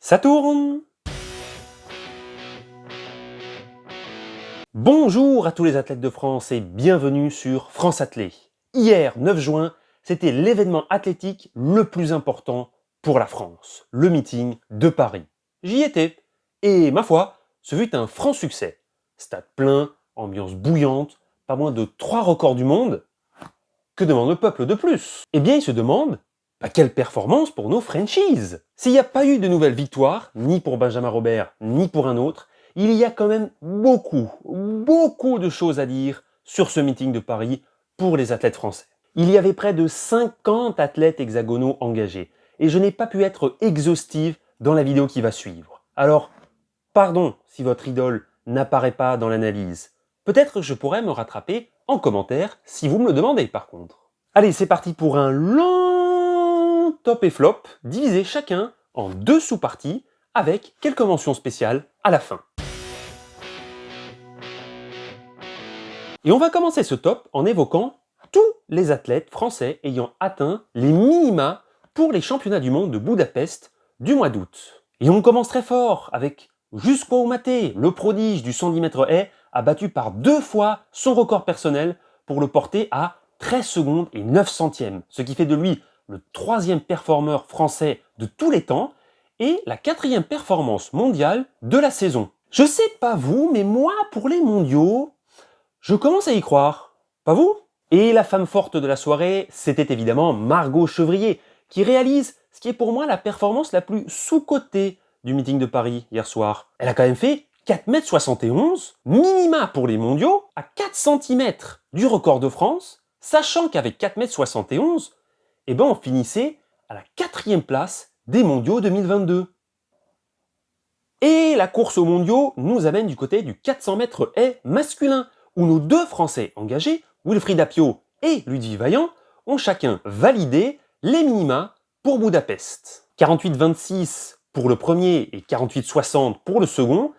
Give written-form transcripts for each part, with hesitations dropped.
Ça tourne! Bonjour à tous les athlètes de France et bienvenue sur France Athlé. Hier, 9 juin, c'était l'événement athlétique le plus important pour la France, le meeting de Paris. J'y étais et ma foi, ce fut un franc succès. Stade plein, ambiance bouillante, pas moins de 3 records du monde. Que demande le peuple de plus? Eh bien, il se demande quelle performance pour nos franchises! S'il n'y a pas eu de nouvelles victoires, ni pour Benjamin Robert, ni pour un autre, il y a quand même beaucoup de choses à dire sur ce meeting de Paris pour les athlètes français. Il y avait près de 50 athlètes hexagonaux engagés, et je n'ai pas pu être exhaustive dans la vidéo qui va suivre. Alors, pardon si votre idole n'apparaît pas dans l'analyse. Peut-être que je pourrais me rattraper en commentaire si vous me le demandez par contre. Allez, c'est parti pour un long top et flop, divisé chacun en 2 sous-parties, avec quelques mentions spéciales à la fin. Et on va commencer ce top en évoquant tous les athlètes français ayant atteint les minima pour les championnats du monde de Budapest du mois d'août. Et on commence très fort avec Jusqua Oumaté, le prodige du 110 mètres haies, a battu par 2 fois son record personnel pour le porter à 13 secondes et 9 centièmes, ce qui fait de lui le 3e performeur français de tous les temps et la 4e performance mondiale de la saison. Je sais pas vous, mais moi, pour les mondiaux, je commence à y croire. Pas vous? Et la femme forte de la soirée, c'était évidemment Margot Chevrier, qui réalise ce qui est pour moi la performance la plus sous-cotée du meeting de Paris hier soir. Elle a quand même fait 4,71 m, minima pour les mondiaux, à 4 cm du record de France, sachant qu'avec 4,71 m, on finissait à la 4e place des mondiaux 2022. Et la course aux mondiaux nous amène du côté du 400 mètres haies masculin, où nos 2 Français engagés, Wilfried Apio et Ludwig Vaillant, ont chacun validé les minima pour Budapest. 48,26 pour le premier et 48,60 pour le second,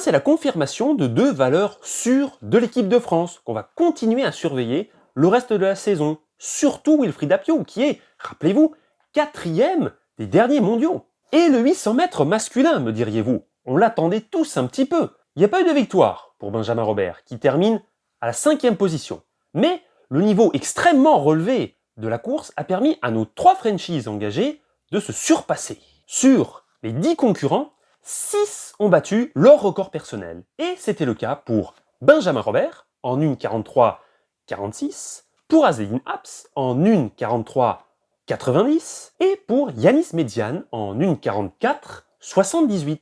c'est la confirmation de 2 valeurs sûres de l'équipe de France, qu'on va continuer à surveiller le reste de la saison. Surtout Wilfried Apio, qui est, rappelez-vous, 4e des derniers mondiaux. Et le 800 mètres masculin, me diriez-vous. On l'attendait tous un petit peu. Il n'y a pas eu de victoire pour Benjamin Robert, qui termine à la 5e position. Mais le niveau extrêmement relevé de la course a permis à nos 3 franchises engagées de se surpasser. Sur les 10 concurrents, 6 ont battu leur record personnel. Et c'était le cas pour Benjamin Robert en 1,43,46, pour Azzedine Apps en 1,43,90 et pour Yanis Mediane en 1,44,78.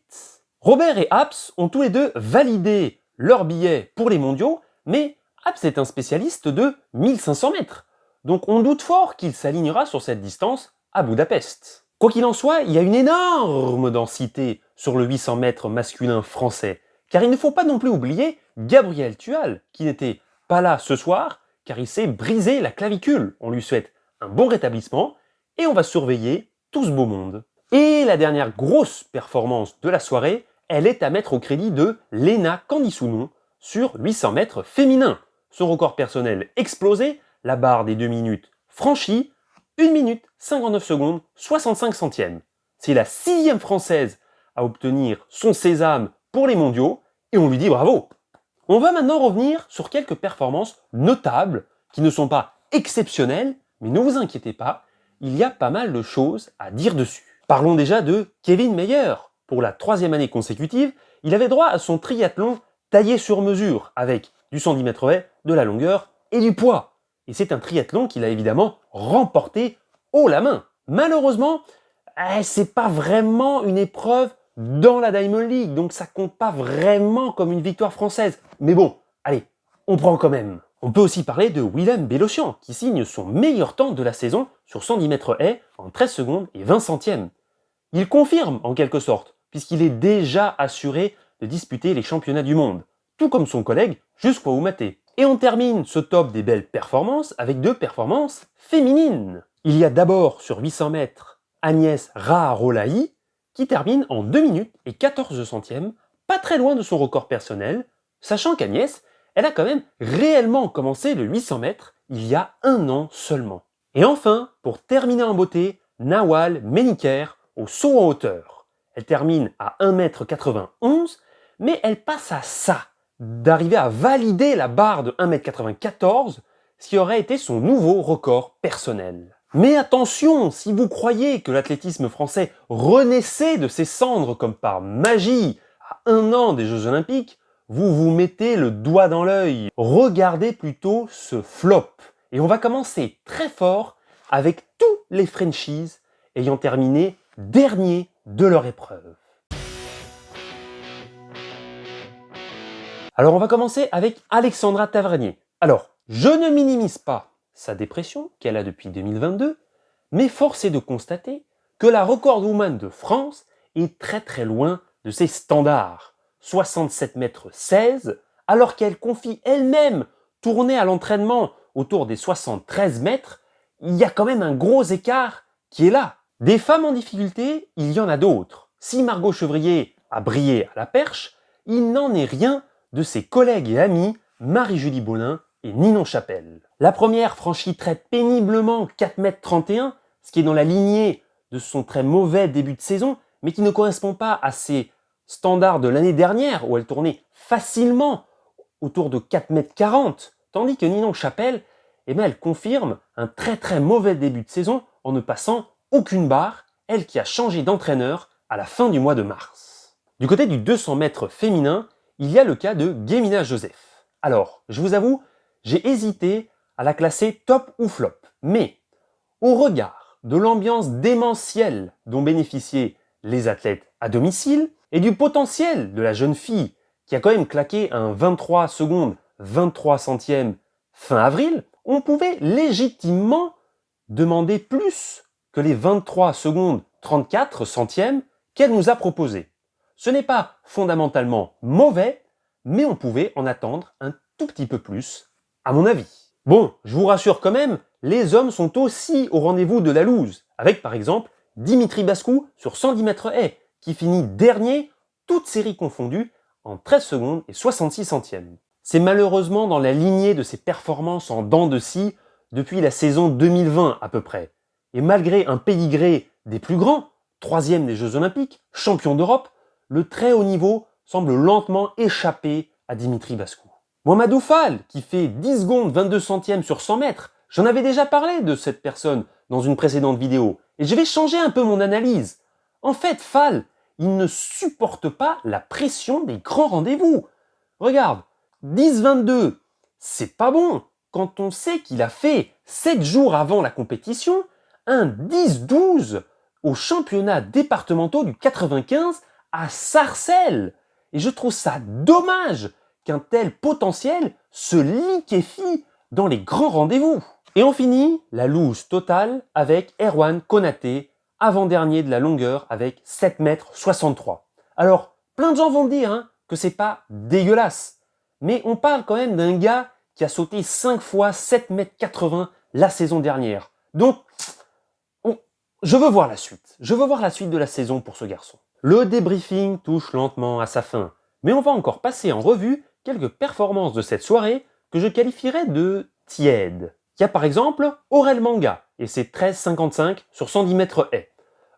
Robert et Apps ont tous les deux validé leur billet pour les mondiaux, mais Apps est un spécialiste de 1500 mètres. Donc on doute fort qu'il s'alignera sur cette distance à Budapest. Quoi qu'il en soit, il y a une énorme densité sur le 800 mètres masculin français, car il ne faut pas non plus oublier Gabriel Tual, qui n'était pas là ce soir, car il s'est brisé la clavicule. On lui souhaite un bon rétablissement, et on va surveiller tout ce beau monde. Et la dernière grosse performance de la soirée, elle est à mettre au crédit de Lena Candisounon sur 800 mètres féminin. Son record personnel explosé, la barre des 2 minutes franchie, 1 minute 59 secondes 65 centièmes. C'est la 6e française à obtenir son sésame pour les mondiaux et on lui dit bravo. On va maintenant revenir sur quelques performances notables qui ne sont pas exceptionnelles, mais ne vous inquiétez pas, il y a pas mal de choses à dire dessus. Parlons déjà de Kevin Mayer. Pour la 3e année consécutive, il avait droit à son triathlon taillé sur mesure avec du 110 mètres haies, de la longueur et du poids. Et c'est un triathlon qu'il a évidemment remporté haut la main. Malheureusement, c'est pas vraiment une épreuve dans la Diamond League, donc ça compte pas vraiment comme une victoire française. Mais bon, allez, on prend quand même. On peut aussi parler de Willem Belocian, qui signe son meilleur temps de la saison sur 110 mètres haies en 13 secondes et 20 centièmes. Il confirme en quelque sorte, puisqu'il est déjà assuré de disputer les championnats du monde, tout comme son collègue Jusqua Oumaté. Et on termine ce top des belles performances avec 2 performances féminines. Il y a d'abord sur 800 mètres Agnès Raharolahi qui termine en 2 minutes et 14 centièmes, pas très loin de son record personnel, sachant qu'Agnès, elle a quand même réellement commencé le 800 mètres il y a 1 an seulement. Et enfin, pour terminer en beauté, Nawal Meniker au saut en hauteur. Elle termine à 1,91 m, mais elle passe à ça, d'arriver à valider la barre de 1,94 m, ce qui aurait été son nouveau record personnel. Mais attention, si vous croyez que l'athlétisme français renaissait de ses cendres comme par magie à 1 an des Jeux Olympiques, vous vous mettez le doigt dans l'œil. Regardez plutôt ce flop. Et on va commencer très fort avec tous les Frenchies ayant terminé dernier de leur épreuve. Alors on va commencer avec Alexandra Tavernier. Alors, je ne minimise pas sa dépression qu'elle a depuis 2022, mais force est de constater que la recordwoman de France est très loin de ses standards. 67 mètres 16, alors qu'elle confie elle-même tourner à l'entraînement autour des 73 mètres, il y a quand même un gros écart qui est là. Des femmes en difficulté, il y en a d'autres. Si Margot Chevrier a brillé à la perche, il n'en est rien de ses collègues et amis Marie-Julie Bollin et Ninon Chapelle. La première franchit très péniblement 4,31 m, ce qui est dans la lignée de son très mauvais début de saison, mais qui ne correspond pas à ses standards de l'année dernière, où elle tournait facilement autour de 4,40 m, tandis que Ninon Chapelle, elle confirme un très mauvais début de saison en ne passant aucune barre, elle qui a changé d'entraîneur à la fin du mois de mars. Du côté du 200 mètres féminin, il y a le cas de Guémina Joseph. Alors, je vous avoue, j'ai hésité à la classer top ou flop, mais au regard de l'ambiance démentielle dont bénéficiaient les athlètes à domicile et du potentiel de la jeune fille qui a quand même claqué un 23 secondes 23 centièmes fin avril, on pouvait légitimement demander plus que les 23 secondes 34 centièmes qu'elle nous a proposés. Ce n'est pas fondamentalement mauvais, mais on pouvait en attendre un tout petit peu plus, à mon avis. Bon, je vous rassure quand même, les hommes sont aussi au rendez-vous de la loose, avec par exemple Dimitri Bascou sur 110 mètres haies, qui finit dernier, toutes séries confondues, en 13 secondes et 66 centièmes. C'est malheureusement dans la lignée de ses performances en dents de scie depuis la saison 2020 à peu près. Et malgré un pédigré des plus grands, 3e des Jeux Olympiques, champion d'Europe, le très haut niveau semble lentement échapper à Dimitri Bascou. Mohamedou Fall, qui fait 10 secondes 22 centièmes sur 100 mètres, j'en avais déjà parlé de cette personne dans une précédente vidéo, et je vais changer un peu mon analyse. En fait, Fall, il ne supporte pas la pression des grands rendez-vous. Regarde, 10-22, c'est pas bon quand on sait qu'il a fait 7 jours avant la compétition un 10-12 aux championnats départementaux du 95 à Sarcelles. Et je trouve ça dommage qu'un tel potentiel se liquéfie dans les grands rendez-vous. Et on finit la loose totale avec Erwan Konaté, avant-dernier de la longueur avec 7,63 m. Alors, plein de gens vont dire que c'est pas dégueulasse, mais on parle quand même d'un gars qui a sauté 5 fois 7,80 m la saison dernière. Donc, je veux voir la suite. Je veux voir la suite de la saison pour ce garçon. Le débriefing touche lentement à sa fin, mais on va encore passer en revue quelques performances de cette soirée que je qualifierais de tièdes. Il y a par exemple Aurel Manga et ses 13,55 sur 110 mètres haies.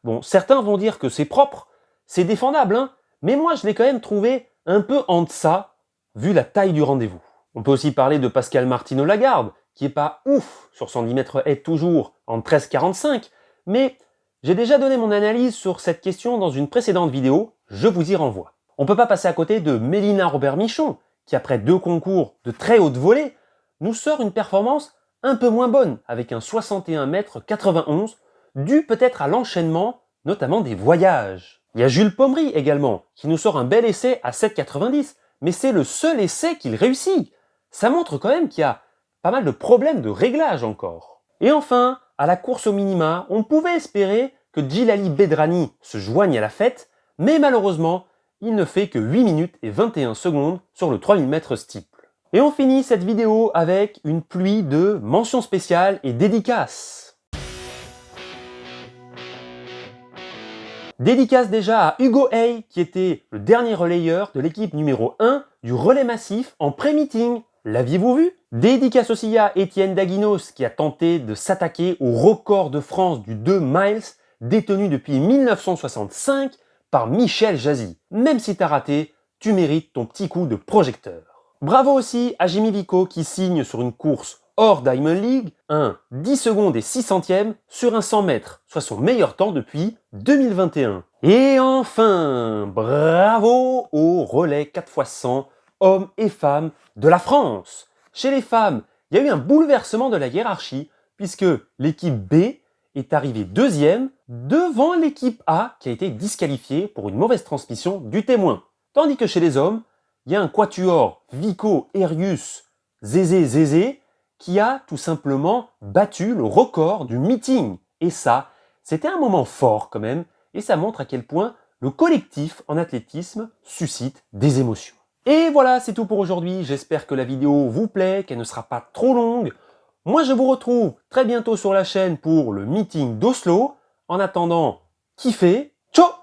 Bon, certains vont dire que c'est propre, c'est défendable, mais moi je l'ai quand même trouvé un peu en deçà, vu la taille du rendez-vous. On peut aussi parler de Pascal Martino-Lagarde, qui est pas ouf sur 110 mètres haies toujours en 13,45, mais j'ai déjà donné mon analyse sur cette question dans une précédente vidéo, je vous y renvoie. On peut pas passer à côté de Mélina Robert-Michon, qui après 2 concours de très haute volée, nous sort une performance un peu moins bonne, avec un 61,91 m, dû peut-être à l'enchaînement, notamment des voyages. Il y a Jules Pommery également, qui nous sort un bel essai à 7,90, mais c'est le seul essai qu'il réussit. Ça montre quand même qu'il y a pas mal de problèmes de réglage encore. Et enfin, à la course au minima, on pouvait espérer que Djilali Bedrani se joigne à la fête, mais malheureusement, il ne fait que 8 minutes et 21 secondes sur le 3000 mètres steeple. Et on finit cette vidéo avec une pluie de mentions spéciales et dédicaces. Dédicace déjà à Hugo Hay, qui était le dernier relayeur de l'équipe numéro 1 du relais massif en pré-meeting. L'aviez-vous vu? Dédicace aussi à Étienne Daguinos, qui a tenté de s'attaquer au record de France du 2 miles, détenu depuis 1965 par Michel Jazzy. Même si t'as raté, tu mérites ton petit coup de projecteur. Bravo aussi à Jimmy Vico qui signe sur une course hors Diamond League un 10 secondes et 6 centièmes sur un 100 mètres, soit son meilleur temps depuis 2021. Et enfin, bravo au relais 4x100 hommes et femmes de la France. Chez les femmes, il y a eu un bouleversement de la hiérarchie puisque l'équipe B est arrivée deuxième devant l'équipe A qui a été disqualifiée pour une mauvaise transmission du témoin. Tandis que chez les hommes, il y a un quatuor Vico, Erius, Zézé qui a tout simplement battu le record du meeting. Et ça, c'était un moment fort quand même, et ça montre à quel point le collectif en athlétisme suscite des émotions. Et voilà, c'est tout pour aujourd'hui. J'espère que la vidéo vous plaît, qu'elle ne sera pas trop longue. Moi, je vous retrouve très bientôt sur la chaîne pour le meeting d'Oslo. En attendant, kiffez. Ciao!